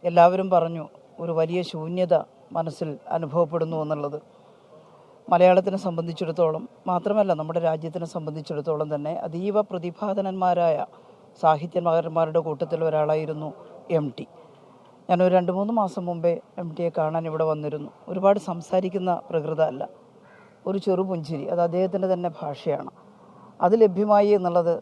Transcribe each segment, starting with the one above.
എല്ലാവരും പറഞ്ഞു ഒരു വലിയ ശൂന്യത മനസ്സിൽ അനുഭവപ്പെടുന്നു എന്നുള്ളത്. മലയാളത്തിനെ സംബന്ധിച്ചിടത്തോളം മാത്രമല്ല നമ്മുടെ രാജ്യത്തിനെ സംബന്ധിച്ചിടത്തോളം തന്നെ അതീവ പ്രതിഭാധനന്മാരായ സാഹിത്യകാരന്മാരുടെ കൂട്ടത്തിൽ ഒരാളായിരുന്നു MT. ഞാനൊരു 2-3 മാസം മുമ്പേ MTയെ കാണാൻ ഇവിടെ വന്നിരുന്നു. ഒരുപാട് സംസാരിക്കുന്ന പ്രകൃതമല്ല, ഒരു ചെറുപുഞ്ചിരി, അത് അദ്ദേഹത്തിൻ്റെ തന്നെ ഭാഷയാണ്. അത് ലഭ്യമായി എന്നുള്ളത്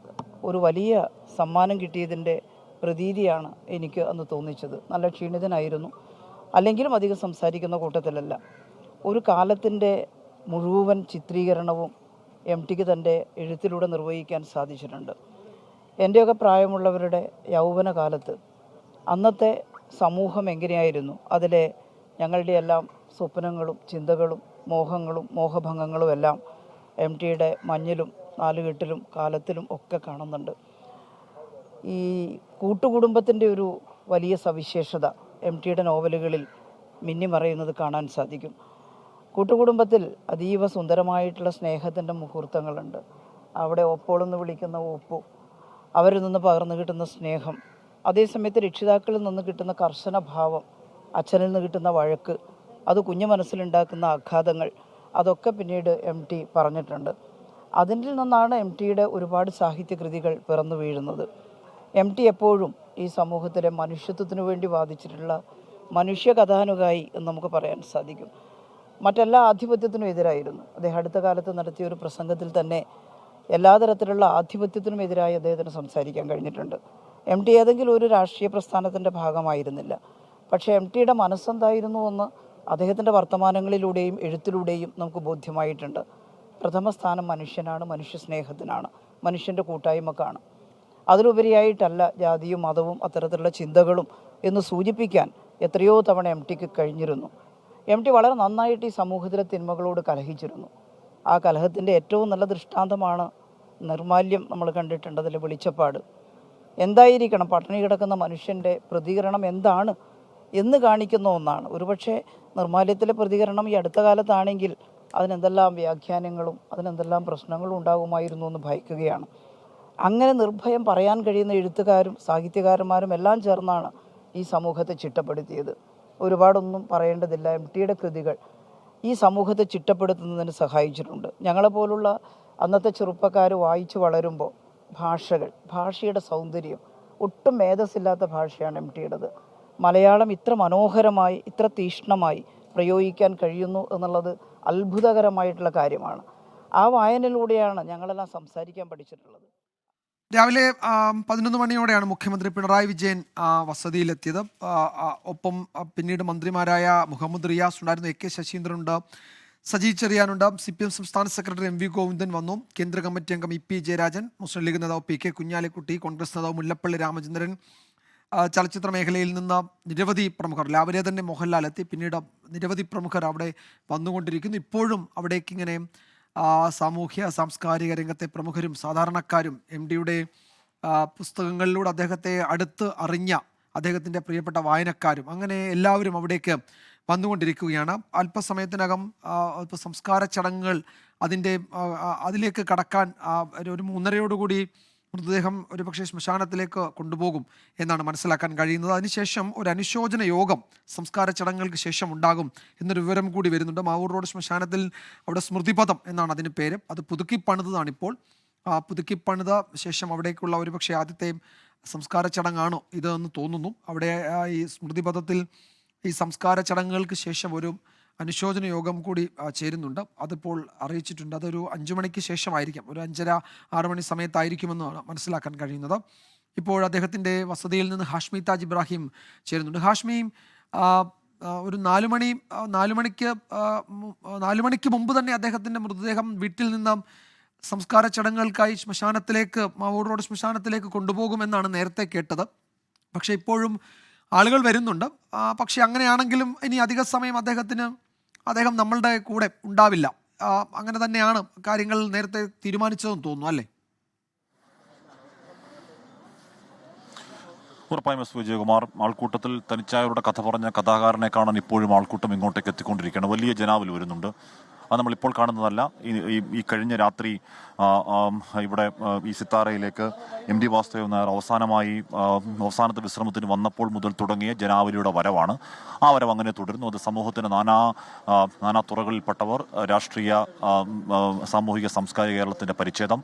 ഒരു വലിയ സമ്മാനം കിട്ടിയതിൻ്റെ പ്രതീതിയാണ് എനിക്ക് അന്ന് തോന്നിച്ചത്. നല്ല ക്ഷീണിതനായിരുന്നു, അല്ലെങ്കിലും അധികം സംസാരിക്കുന്ന കൂട്ടത്തിലല്ല. ഒരു കാലത്തിൻ്റെ മുഴുവൻ ചിത്രീകരണവും MTക്ക് തൻ്റെ എഴുത്തിലൂടെ നിർവഹിക്കാൻ സാധിച്ചിട്ടുണ്ട്. എൻ്റെയൊക്കെ പ്രായമുള്ളവരുടെ യൗവന കാലത്ത് അന്നത്തെ സമൂഹം എങ്ങനെയായിരുന്നു, അതിലെ ഞങ്ങളുടെ എല്ലാം സ്വപ്നങ്ങളും ചിന്തകളും മോഹങ്ങളും മോഹഭംഗങ്ങളും എല്ലാം MTയുടെ മഞ്ഞിലും നാലുകെട്ടിലും കാലത്തിലും ഒക്കെ കാണുന്നുണ്ട്. ഈ കൂട്ടുകുടുംബത്തിൻ്റെ ഒരു വലിയ സവിശേഷത MTയുടെ നോവലുകളിൽ മിന്നിമറയുന്നത് കാണാൻ സാധിക്കും. കൂട്ടുകുടുംബത്തിൽ അതീവ സുന്ദരമായിട്ടുള്ള സ്നേഹത്തിൻ്റെ മുഹൂർത്തങ്ങളുണ്ട്. അവിടെ ഒപ്പോളെന്ന് വിളിക്കുന്ന ഒപ്പു, അവരിൽ നിന്ന് പകർന്നു കിട്ടുന്ന സ്നേഹം, അതേസമയത്ത് രക്ഷിതാക്കളിൽ നിന്ന് കിട്ടുന്ന കർശന ഭാവം, അച്ഛനിൽ നിന്ന് കിട്ടുന്ന വഴക്ക്, അത് കുഞ്ഞു മനസ്സിലുണ്ടാക്കുന്ന ആഘാതങ്ങൾ, അതൊക്കെ പിന്നീട് MT പറഞ്ഞിട്ടുണ്ട്. അതിൽ നിന്നാണ് MTയുടെ ഒരുപാട് സാഹിത്യകൃതികൾ പിറന്നു വീഴുന്നത്. MT എപ്പോഴും ഈ സമൂഹത്തിലെ മനുഷ്യത്വത്തിനു വേണ്ടി വാദിച്ചിട്ടുള്ള മനുഷ്യ കഥാനുകായി എന്ന് നമുക്ക് പറയാൻ സാധിക്കും. മറ്റെല്ലാ ആധിപത്യത്തിനും എതിരായിരുന്നു. അദ്ദേഹം അടുത്ത കാലത്ത് നടത്തിയ ഒരു പ്രസംഗത്തിൽ തന്നെ എല്ലാ തരത്തിലുള്ള ആധിപത്യത്തിനും എതിരായി അദ്ദേഹത്തിന് സംസാരിക്കാൻ കഴിഞ്ഞിട്ടുണ്ട്. MT ഏതെങ്കിലും ഒരു രാഷ്ട്രീയ പ്രസ്ഥാനത്തിൻ്റെ ഭാഗമായിരുന്നില്ല. പക്ഷേ MTയുടെ മനസ്സെന്തായിരുന്നു എന്ന് അദ്ദേഹത്തിൻ്റെ വർത്തമാനങ്ങളിലൂടെയും എഴുത്തിലൂടെയും നമുക്ക് ബോധ്യമായിട്ടുണ്ട്. പ്രഥമ സ്ഥാനം മനുഷ്യനാണ്, മനുഷ്യ സ്നേഹത്തിനാണ്, മനുഷ്യൻ്റെ കൂട്ടായ്മക്കാണ്. അതിലുപരിയായിട്ടല്ല ജാതിയും മതവും അത്തരത്തിലുള്ള ചിന്തകളും എന്ന് സൂചിപ്പിക്കാൻ എത്രയോ തവണ MTക്ക് കഴിഞ്ഞിരുന്നു. MT വളരെ നന്നായിട്ട് ഈ സമൂഹത്തിലെ തിന്മകളോട് കലഹിച്ചിരുന്നു. ആ കലഹത്തിൻ്റെ ഏറ്റവും നല്ല ദൃഷ്ടാന്തമാണ് നിർമാല്യം. നമ്മൾ കണ്ടിട്ടുണ്ട്, അതിലെ വെളിച്ചപ്പാട്. എന്തായിരിക്കണം പട്ടിണി കിടക്കുന്ന മനുഷ്യൻ്റെ പ്രതികരണം എന്താണ് എന്ന് കാണിക്കുന്ന ഒന്നാണ്. ഒരുപക്ഷെ നിർമാല്യത്തിലെ പ്രതികരണം ഈ അടുത്ത കാലത്താണെങ്കിൽ അതിനെന്തെല്ലാം വ്യാഖ്യാനങ്ങളും അതിനെന്തെല്ലാം പ്രശ്നങ്ങളും ഉണ്ടാകുമായിരുന്നു എന്ന് ഭയക്കുകയാണ്. അങ്ങനെ നിർഭയം പറയാൻ കഴിയുന്ന എഴുത്തുകാരും സാഹിത്യകാരന്മാരും എല്ലാം ചേർന്നാണ് ഈ സമൂഹത്തെ ചിട്ടപ്പെടുത്തിയത്. ഒരുപാടൊന്നും പറയേണ്ടതില്ല. MTയുടെ കൃതികൾ ഈ സമൂഹത്തെ ചിട്ടപ്പെടുത്തുന്നതിന് സഹായിച്ചിട്ടുണ്ട്. ഞങ്ങളെപ്പോലുള്ള അന്നത്തെ ചെറുപ്പക്കാർ വായിച്ചു വളരുമ്പോൾ ഭാഷയുടെ സൗന്ദര്യം, ഒട്ടും മേധസ്സില്ലാത്ത ഭാഷയാണ് MTയുടേത്. മലയാളം ഇത്ര മനോഹരമായി ഇത്ര തീക്ഷ്ണമായി പ്രയോഗിക്കാൻ കഴിയുന്നു എന്നുള്ളത് അത്ഭുതകരമായിട്ടുള്ള കാര്യമാണ്. ആ വായനയിലൂടെയാണ് ഞങ്ങളെല്ലാം സംസാരിക്കാൻ പഠിച്ചിട്ടുള്ളത്. രാവിലെ 11 മണിയോടെയാണ് മുഖ്യമന്ത്രി പിണറായി വിജയൻ വസതിയിലെത്തിയത്. ഒപ്പം പിന്നീട് മന്ത്രിമാരായ മുഹമ്മദ് റിയാസ് ഉണ്ടായിരുന്നു, AK ശശീന്ദ്രനുണ്ട്, സജി ചെറിയാനുണ്ട്, CPM സംസ്ഥാന സെക്രട്ടറി MV ഗോവിന്ദൻ വന്നു, കേന്ദ്ര കമ്മിറ്റി അംഗം EP ജയരാജൻ, മുസ്ലിം ലീഗ് നേതാവ് PK കുഞ്ഞാലിക്കുട്ടി, കോൺഗ്രസ് നേതാവ് മുല്ലപ്പള്ളി രാമചന്ദ്രൻ, ചലച്ചിത്ര മേഖലയിൽ നിന്ന് നിരവധി പ്രമുഖർ, രാവിലെ തന്നെ മോഹൻലാൽ എത്തി, പിന്നീട് നിരവധി പ്രമുഖർ അവിടെ വന്നുകൊണ്ടിരിക്കുന്നു. ഇപ്പോഴും അവിടേക്ക് ഇങ്ങനെ സാമൂഹ്യ സാംസ്കാരിക രംഗത്തെ പ്രമുഖരും സാധാരണക്കാരും MTയുടെ പുസ്തകങ്ങളിലൂടെ അദ്ദേഹത്തെ അടുത്ത് അറിഞ്ഞ അദ്ദേഹത്തിൻ്റെ പ്രിയപ്പെട്ട വായനക്കാരും അങ്ങനെ എല്ലാവരും അവിടേക്ക് വന്നുകൊണ്ടിരിക്കുകയാണ്. അല്പസമയത്തിനകം സംസ്കാര ചടങ്ങുകൾ അതിലേക്ക് കടക്കാൻ ഒരു 3:30യോടുകൂടി മൃതദേഹം ഒരുപക്ഷെ ശ്മശാനത്തിലേക്ക് കൊണ്ടുപോകും എന്നാണ് മനസ്സിലാക്കാൻ കഴിയുന്നത്. അതിനുശേഷം ഒരു അനുശോചന യോഗം സംസ്കാര ചടങ്ങുകൾക്ക് ശേഷം ഉണ്ടാകും എന്നൊരു വിവരം കൂടി വരുന്നുണ്ട്. മാവൂർ റോഡ് ശ്മശാനത്തിൽ അവിടെ സ്മൃതിപഥം എന്നാണ് അതിന് പേര്. അത് പുതുക്കി പണിതാണ്. പുതുക്കി പണിത ശേഷം അവിടേക്കുള്ള ഒരുപക്ഷെ ആദ്യത്തെ സംസ്കാര ചടങ്ങാണോ ഇതെന്ന് തോന്നുന്നു. അവിടെ ഈ സ്മൃതിപഥത്തിൽ ഈ സംസ്കാര ചടങ്ങുകൾക്ക് ശേഷം ഒരു അനുശോചന യോഗം കൂടി ചേരുന്നുണ്ട്. അതിപ്പോൾ അറിയിച്ചിട്ടുണ്ട്. അതൊരു 5 മണിക്ക് ശേഷമായിരിക്കും, ഒരു 5:30-6 മണി സമയത്തായിരിക്കുമെന്നാണ് മനസ്സിലാക്കാൻ കഴിയുന്നത്. ഇപ്പോൾ അദ്ദേഹത്തിൻ്റെ വസതിയിൽ നിന്ന് ഹാഷ്മി താജ് ഇബ്രാഹിം ചേരുന്നുണ്ട്. ഹാഷ്മി, ഒരു 4 മണിക്ക് മുമ്പ് തന്നെ അദ്ദേഹത്തിൻ്റെ മൃതദേഹം വീട്ടിൽ നിന്ന് സംസ്കാര ചടങ്ങുകൾക്കായി മാവൂർ റോഡ് ശ്മശാനത്തിലേക്ക് കൊണ്ടുപോകുമെന്നാണ് നേരത്തെ കേട്ടത്. പക്ഷേ ഇപ്പോഴും ആളുകൾ വരുന്നുണ്ട്. പക്ഷേ അങ്ങനെയാണെങ്കിലും ഇനി അധിക സമയം അദ്ദേഹം നമ്മളുടെ കൂടെ ഉണ്ടാവില്ല. അങ്ങനെ തന്നെയാണ് കാര്യങ്ങൾ നേരത്തെ തീരുമാനിച്ചതെന്ന് തോന്നുന്നു, അല്ലേ? ഉറപ്പായും എസ് വിജയകുമാർ, ആൾക്കൂട്ടത്തിൽ തനിച്ചായവരുടെ കഥ പറഞ്ഞ കഥാകാരനെ കാണാൻ ഇപ്പോഴും ആൾക്കൂട്ടം ഇങ്ങോട്ടേക്ക് എത്തിക്കൊണ്ടിരിക്കുകയാണ്. വലിയ ജനാവലി വരുന്നുണ്ട്. അത് നമ്മളിപ്പോൾ കാണുന്നതല്ല. ഈ കഴിഞ്ഞ രാത്രി ഇവിടെ ഈ സിത്താരയിലേക്ക് എം ടി വാസുദേവൻ നായർ അവസാനത്തെ വിശ്രമത്തിന് വന്നപ്പോൾ മുതൽ തുടങ്ങിയ ജനാവലിയുടെ വരവാണ്. ആ വരവ് അങ്ങനെ തുടരുന്നു. അത് സമൂഹത്തിന് നാനാ തുറകളിൽപ്പെട്ടവർ, രാഷ്ട്രീയ, സാമൂഹിക, സാംസ്കാരിക കേരളത്തിൻ്റെ പരിച്ഛേദം,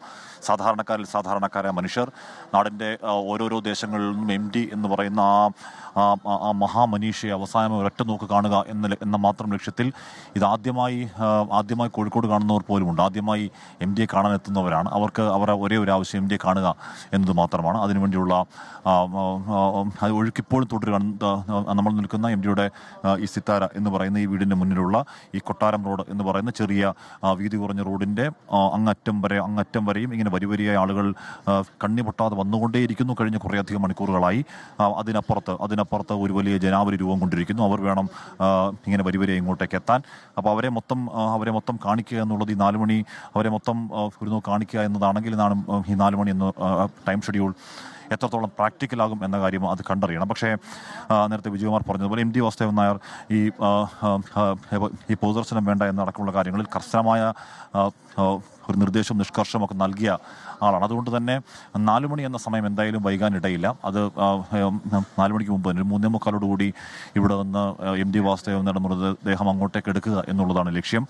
സാധാരണക്കാരായ മനുഷ്യർ, നാടിൻ്റെ ഓരോരോ ദേശങ്ങളിൽ നിന്നും എം ടി എന്ന് പറയുന്ന ആ മഹാമനീഷയെ അവസാനം ഒരൊറ്റ നോക്ക് കാണുക എന്ന മാത്രം ലക്ഷ്യത്തിൽ ഇത് ആദ്യമായി കോഴിക്കോട് കാണുന്നവർ പോലുമുണ്ട്. ആദ്യമായി എം ഡിയെ കാണാൻ എത്തുന്നവരാണ്. അവരുടെ ഒരേ ഒരു ആവശ്യം എം ഡിയെ കാണുക എന്നത് മാത്രമാണ്. അതിനുവേണ്ടിയുള്ള ഒഴുക്കിപ്പോഴും തുടരുകയാണ്. നമ്മൾ നിൽക്കുന്ന എം ഡിയുടെ ഈ സിത്താര എന്ന് പറയുന്ന ഈ വീടിൻ്റെ മുന്നിലുള്ള ഈ കൊട്ടാരം റോഡ് എന്ന് പറയുന്ന ചെറിയ വീതി കുറഞ്ഞ റോഡിൻ്റെ അങ്ങറ്റം വരെയും ഇങ്ങനെ വരിയായ ആളുകൾ കണ്ണി പൊട്ടാതെ വന്നുകൊണ്ടേയിരിക്കുന്നു കഴിഞ്ഞ കുറേയധികം മണിക്കൂറുകളായി. അതിനപ്പുറത്ത് ഒരു വലിയ ജനാവലി രൂപം കൊണ്ടിരിക്കുന്നു. അവർ വേണം ഇങ്ങനെ വരിവരെ ഇങ്ങോട്ടേക്ക് എത്താൻ. അപ്പോൾ അവരെ മൊത്തം കാണിക്കുക എന്നുള്ളത് ഈ 4 മണി അവരെ മൊത്തം ഒരു നോക്ക് കാണിക്കുക എന്നതാണെങ്കിൽ ഈ 4 മണി എന്ന ടൈം ഷെഡ്യൂൾ എത്രത്തോളം പ്രാക്ടിക്കലാകും എന്ന കാര്യം അത് കണ്ടറിയണം. പക്ഷേ നേരത്തെ വിജയകുമാർ പറഞ്ഞതുപോലെ എം ടി വാസുദേവൻ നായർ ഈ പൊതുദർശനം വേണ്ട എന്നടക്കമുള്ള കാര്യങ്ങളിൽ കർശനമായ ഒരു നിർദ്ദേശവും നിഷ്കർഷമൊക്കെ നൽകിയ ആളാണ്. അതുകൊണ്ട് തന്നെ 4 മണി എന്ന സമയം എന്തായാലും വൈകാനിടയില്ല. അത് 4 മണിക്ക് മുമ്പ് 3:45 ഇവിടെ നിന്ന് എം ടി വാസുദേവൻ നായരുടെ മൃതദേഹം അങ്ങോട്ടേക്ക് എടുക്കുക എന്നുള്ളതാണ് ലക്ഷ്യം.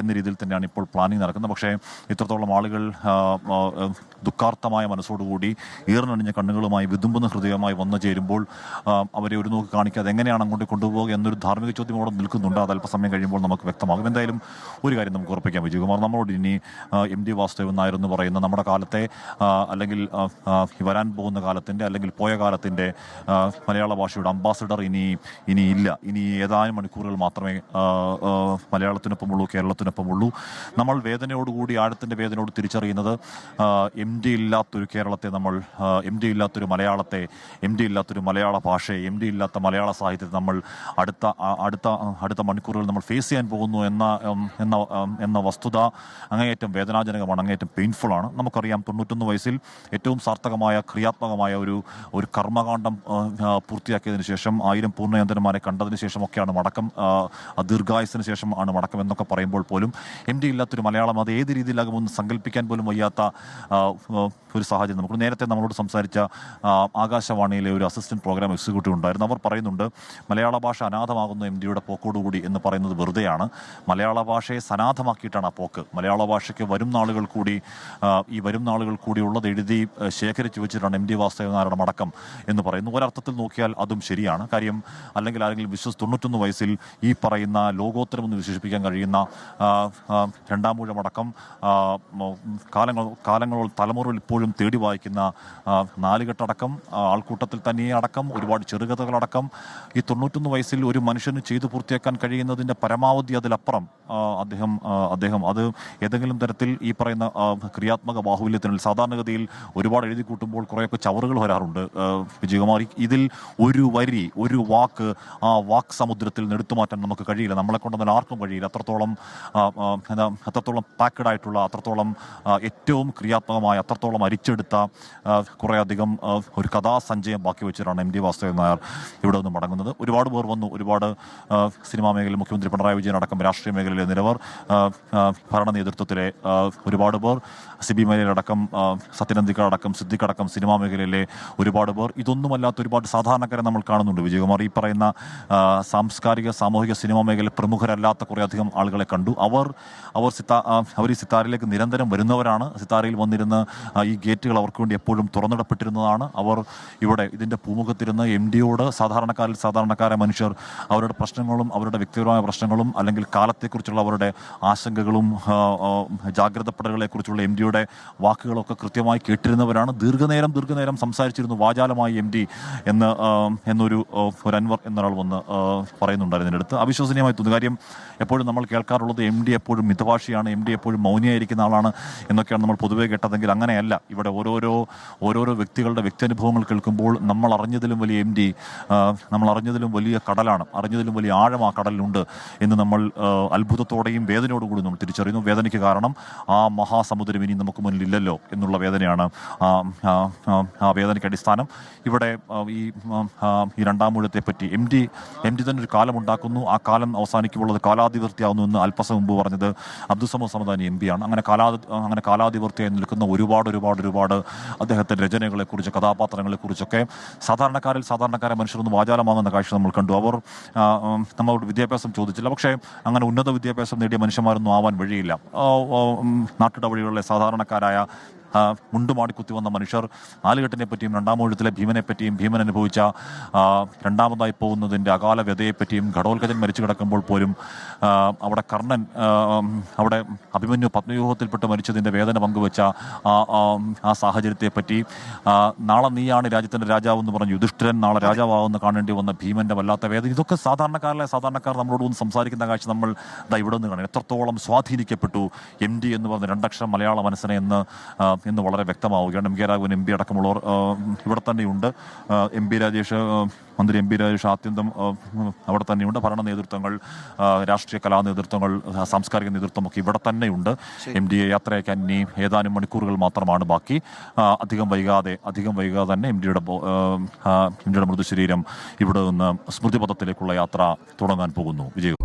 എന്ന രീതിയിൽ തന്നെയാണ് ഇപ്പോൾ പ്ലാനിങ് നടക്കുന്നത്. പക്ഷേ ഇത്രത്തോളം ആളുകൾ ദുഃഖാർത്ഥമായ മനസ്സോടുകൂടി ഈർന്നണിഞ്ഞ കണ്ണുകളുമായി വിതുമ്പുന്ന ഹൃദയമായി വന്നു ചേരുമ്പോൾ അവരെ ഒരു നോക്ക് കാണിക്കാതെ എങ്ങനെയാണ് അങ്ങോട്ട് കൊണ്ടുപോകുക എന്നൊരു ധാർമ്മിക ചോദ്യം അവിടെ നിൽക്കുന്നുണ്ട്. അത് അല്പസമയം കഴിയുമ്പോൾ നമുക്ക് വ്യക്തമാകും. എന്തായാലും ഒരു കാര്യം നമുക്ക് ഉറപ്പിക്കാം വിജയകുമാർ, നമ്മളോട് ഇനി എം ടി വാസുദേവൻ നായർ എന്ന് പറയുന്ന നമ്മുടെ കാലത്തെ അല്ലെങ്കിൽ വരാൻ പോകുന്ന കാലത്തിൻ്റെ അല്ലെങ്കിൽ പോയ കാലത്തിൻ്റെ മലയാള ഭാഷയുടെ അംബാസിഡർ ഇനി ഇല്ല. ഇനി ഏതാനും മണിക്കൂറുകൾ മാത്രമേ മലയാളത്തിനൊപ്പമുള്ളൂ, കേരളത്തിനൊപ്പമുള്ളൂ. നമ്മൾ വേദനയോടുകൂടി ആഴത്തിൻ്റെ വേദനയോട് തിരിച്ചറിയുന്നത് എം ഡി ഇല്ലാത്തൊരു കേരളത്തെ എം ഡി ഇല്ലാത്തൊരു മലയാളത്തെ, എം ഡി ഇല്ലാത്തൊരു മലയാള ഭാഷയെ, എം ഡി ഇല്ലാത്ത മലയാള സാഹിത്യത്തെ നമ്മൾ അടുത്ത മണിക്കൂറുകൾ നമ്മൾ ഫേസ് ചെയ്യാൻ പോകുന്നു എന്ന വസ്തുത അങ്ങേയറ്റം വേദനാജനകമാണ്, അങ്ങേയറ്റം പെയിൻഫുള്ളാണ്. നമുക്കറിയാം 91 വയസ്സിൽ ഏറ്റവും സാർത്ഥകമായ ക്രിയാത്മകമായ ഒരു കർമ്മകാണ്ഡം പൂർത്തിയാക്കിയതിനു ശേഷം 1000 പൂർണ്ണയന്ത്രന്മാരെ കണ്ടതിന് ശേഷമൊക്കെയാണ് മടക്കം, ദീർഘായുസിന് ശേഷം ആണ് മടക്കം എന്നൊക്കെ പറയുമ്പോൾ പോലും എം ഡി ഇല്ലാത്തൊരു മലയാളം അത് ഏത് രീതിയിലാകുമെന്ന് സങ്കല്പിക്കാൻ പോലും വയ്യാത്ത ഒരു സാഹചര്യം നമുക്ക്. നേരത്തെ നമ്മളോട് സംസാരിച്ച ആകാശവാണിയിലെ ഒരു അസിസ്റ്റന്റ് പ്രോഗ്രാം എക്സിക്യൂട്ടീവ് ഉണ്ടായിരുന്നു. അവർ പറയുന്നുണ്ട് മലയാള ഭാഷ അനാഥമാകുന്ന എം ഡിയുടെ പോക്കോടുകൂടി എന്ന് പറയുന്നത് വെറുതെയാണ്. മലയാള ഭാഷയെ സനാഥമാക്കിയിട്ടാണ് ആ പോക്ക്. മലയാള ഭാഷയ്ക്ക് വരും നാളുകൾ കൂടി ഉള്ളത് എഴുതി ശേഖരിച്ചു വെച്ചിട്ടാണ് എം ടി വാസുദേവൻ നായരുടെ മടക്കം എന്ന് പറയുന്നു. ഒരർത്ഥത്തിൽ നോക്കിയാൽ അതും ശരിയാണ്. കാര്യം അല്ലെങ്കിൽ ആരെങ്കിലും 91 വയസ്സിൽ ഈ പറയുന്ന ലോകോത്തരമെന്ന് വിശേഷിപ്പിക്കാൻ കഴിയുന്ന രണ്ടാമൂഴമടക്കം കാലങ്ങളോളം തലമുറയിൽ ഇപ്പോഴും തേടി വായിക്കുന്ന നാലുകെട്ടടക്കം, ആൾക്കൂട്ടത്തിൽ തന്നെ അടക്കം, ഒരുപാട് ചെറുകഥകളടക്കം ഈ 91 വയസ്സിൽ ഒരു മനുഷ്യന് ചെയ്തു പൂർത്തിയാക്കാൻ കഴിയുന്നതിൻ്റെ പരമാവധി അതിലപ്പുറം അദ്ദേഹം അത് ഏതെങ്കിലും തരത്തിൽ ഈ പറയുന്ന ക്രിയാത്മക ബാഹുല്യത്തിനിൽ സാധാരണഗതിയിൽ ഒരുപാട് എഴുതി കൂട്ടുമ്പോൾ കുറേയൊക്കെ ചവറുകൾ വരാറുണ്ട് വിജയകുമാർ. ഇതിൽ ഒരു വരി, ഒരു വാക്ക് ആ വാക്ക് സമുദ്രത്തിൽ എടുത്തു മാറ്റാൻ നമുക്ക് കഴിയില്ല. നമ്മളെ കൊണ്ടൊന്നും ആർക്കും കഴിയില്ല. അത്രത്തോളം പാക്കഡ് ആയിട്ടുള്ള, അത്രത്തോളം ഏറ്റവും ക്രിയാത്മകമായ, അത്രത്തോളം അരിച്ചെടുത്ത കുറേയധികം ഒരു കഥാസഞ്ചയം ബാക്കി വെച്ചിട്ടാണ് എം ടി വാസുദേവൻ നായർ ഇവിടെ നിന്ന് മടങ്ങുന്നത്. ഒരുപാട് പേർ വന്നു. ഒരുപാട് സിനിമാ മേഖലയിൽ മുഖ്യമന്ത്രി പിണറായി വിജയൻ അടക്കം രാഷ്ട്രീയ മേഖലയിലെ നിരവർ, ഭരണ നേതൃത്വത്തിലെ ഒരുപാട് പേർ, സിബി മലയിലടക്കം, സത്യനന്ദിക്കടക്കം, സിദ്ദിഖടക്കം, സിനിമാ മേഖലയിലെ ഒരുപാട് പേർ, ഇതൊന്നുമല്ലാത്ത ഒരുപാട് സാധാരണക്കാരെ നമ്മൾ കാണുന്നുണ്ട് വിജയകുമാർ. ഈ പറയുന്ന സാംസ്കാരിക, സാമൂഹിക, സിനിമാ മേഖല പ്രമുഖരല്ലാത്ത കുറേയധികം ആളുകളെ കണ്ടു. അവർ ഈ സിത്താരയിലേക്ക് നിരന്തരം വരുന്നവരാണ്. സിത്താരയിൽ വന്നിരുന്ന് ഈ ഗേറ്റുകൾ അവർക്ക് വേണ്ടി എപ്പോഴും തുറന്നിടപ്പെട്ടിരുന്നതാണ്. അവർ ഇവിടെ ഇതിൻ്റെ പൂമുഖത്തിരുന്ന് എം ഡിയോട് സാധാരണക്കാരായ മനുഷ്യർ അവരുടെ പ്രശ്നങ്ങളും അവരുടെ വ്യക്തിപരമായ പ്രശ്നങ്ങളും അല്ലെങ്കിൽ കാലത്തെക്കുറിച്ചുള്ള അവരുടെ ആശങ്കകളും ജാഗ്രതപ്പെടലുകളെക്കുറിച്ചുള്ള എം ഡിയുടെ വാക്കുകളൊക്കെ കൃത്യമായി കേട്ടിരുന്നവരാണ്. ദീർഘനേരം സംസാരിച്ചിരുന്നു വാചാലമായി എം ഡി എന്നൊരു അൻവർ എന്നൊരാൾ വന്ന് പറയുന്നുണ്ടായിരുന്നു ഇതിനടുത്ത്. അവിശ്വസനീയമായി തോന്നുന്നു. കാര്യം എപ്പോഴും നമ്മൾ കേൾക്കാറുള്ളത് എം ഡി എപ്പോഴും മിതഭാഷിയാണ്, എം ഡി എപ്പോഴും മൗനിയായിരിക്കുന്ന ആളാണ് എന്നൊക്കെയാണ് നമ്മൾ പൊതുവെ കേട്ടതെങ്കിൽ അങ്ങനെയല്ല. ഇവിടെ ഓരോരോ വ്യക്തികളുടെ വ്യക്തിയനുഭവങ്ങൾ കേൾക്കുമ്പോൾ നമ്മൾ അറിഞ്ഞതിലും വലിയ എം ഡി, നമ്മൾ അറിഞ്ഞതിലും വലിയ കടലാണ്, അറിഞ്ഞതിലും വലിയ ആഴം ആ കടലിലുണ്ട് എന്ന് നമ്മൾ അത്ഭുതത്തോടെയും വേദനയോടുകൂടി നമ്മൾ തിരിച്ചറിയുന്നു. വേദനയ്ക്ക് കാരണം ആ മഹാസമുദ്രം ഇനി നമുക്ക് മുന്നിലില്ല ഇല്ലല്ലോ എന്നുള്ള വേദനയാണ് ആ വേദനയ്ക്ക് അടിസ്ഥാനം. ഇവിടെ ഈ രണ്ടാം ഊഴത്തെ പറ്റി എം ഡി തന്നെ ഒരു കാലം ഉണ്ടാക്കുന്നു, ആ കാലം അവസാനിക്കുമ്പോൾ അത് കാലാതിവർത്തിയാവുന്നു എന്ന് അല്പസം മുമ്പ് പറഞ്ഞത് അബ്ദുസമദ് സമദാനി എം പിയാണ്. അങ്ങനെ കാലാതിവർത്തിയായി നിൽക്കുന്ന ഒരുപാട് അദ്ദേഹത്തിൻ്റെ രചനകളെക്കുറിച്ച്, കഥാപാത്രങ്ങളെക്കുറിച്ചൊക്കെ സാധാരണക്കാരെ മനുഷ്യരൊന്നും വാചാലമാകുന്ന കാഴ്ച നമ്മൾ കണ്ടു. അവർ നമ്മളോട് വിദ്യാഭ്യാസം ചോദിച്ചില്ല, പക്ഷേ അങ്ങനെ ഉന്നത വിദ്യാഭ്യാസം നേടിയ മനുഷ്യന്മാരൊന്നും ആവാൻ വഴിയില്ല. നാട്ടിട വഴികളിലെ സാധാരണക്കാരായ മുണ്ടുമാടി കുത്തി വന്ന മനുഷ്യർ നാലുകെട്ടിനെ പറ്റിയും രണ്ടാം ഊഴത്തിലെ ഭീമനെ പറ്റിയും, ഭീമൻ അനുഭവിച്ച രണ്ടാമതായി പോകുന്നതിൻ്റെ അകാല വ്യതയെപ്പറ്റിയും, ഘടോത്കചൻ മരിച്ചു കിടക്കുമ്പോൾ പോലും അവിടെ കർണൻ അവിടെ അഭിമന്യു പത്മവ്യൂഹത്തിൽപ്പെട്ട് മരിച്ചതിൻ്റെ വേദന പങ്കുവെച്ച ആ സാഹചര്യത്തെപ്പറ്റി, നാളെ നീയാണ് രാജ്യത്തിൻ്റെ രാജാവ് എന്ന് പറഞ്ഞ് യുധിഷ്ഠിരൻ നാളെ രാജാവാകുന്ന കാണേണ്ടി വന്ന ഭീമൻ്റെ വല്ലാത്ത വേദന, ഇതൊക്കെ സാധാരണക്കാർ നമ്മളോട് ഒന്ന് സംസാരിക്കുന്ന കാഴ്ച നമ്മൾ ഇവിടെ നിന്ന് കാണും. എത്രത്തോളം സ്വാധീനിക്കപ്പെട്ടു എം ഡി എന്ന് പറഞ്ഞ രണ്ടക്ഷരം മലയാള മനസ്സിനെ എന്ന് വളരെ വ്യക്തമാവുകയാണ്. M K Raghavan M P അടക്കമുള്ളവർ ഇവിടെ തന്നെയുണ്ട്. മന്ത്രി എം പി രാജേഷ് ആത്യന്തം അവിടെ തന്നെയുണ്ട്. ഭരണ നേതൃത്വങ്ങൾ, രാഷ്ട്രീയ കലാ നേതൃത്വങ്ങൾ, സാംസ്കാരിക നേതൃത്വമൊക്കെ ഇവിടെ തന്നെയുണ്ട്. എം ഡിയെ യാത്രയാക്കാൻ ഇനി ഏതാനും മണിക്കൂറുകൾ മാത്രമാണ് ബാക്കി. അധികം വൈകാതെ തന്നെ എം ഡിയുടെ മൃതശരീരം ഇവിടെ നിന്ന് സ്മൃതിപഥത്തിലേക്കുള്ള യാത്ര തുടങ്ങാൻ പോകുന്നു. വിജയ്.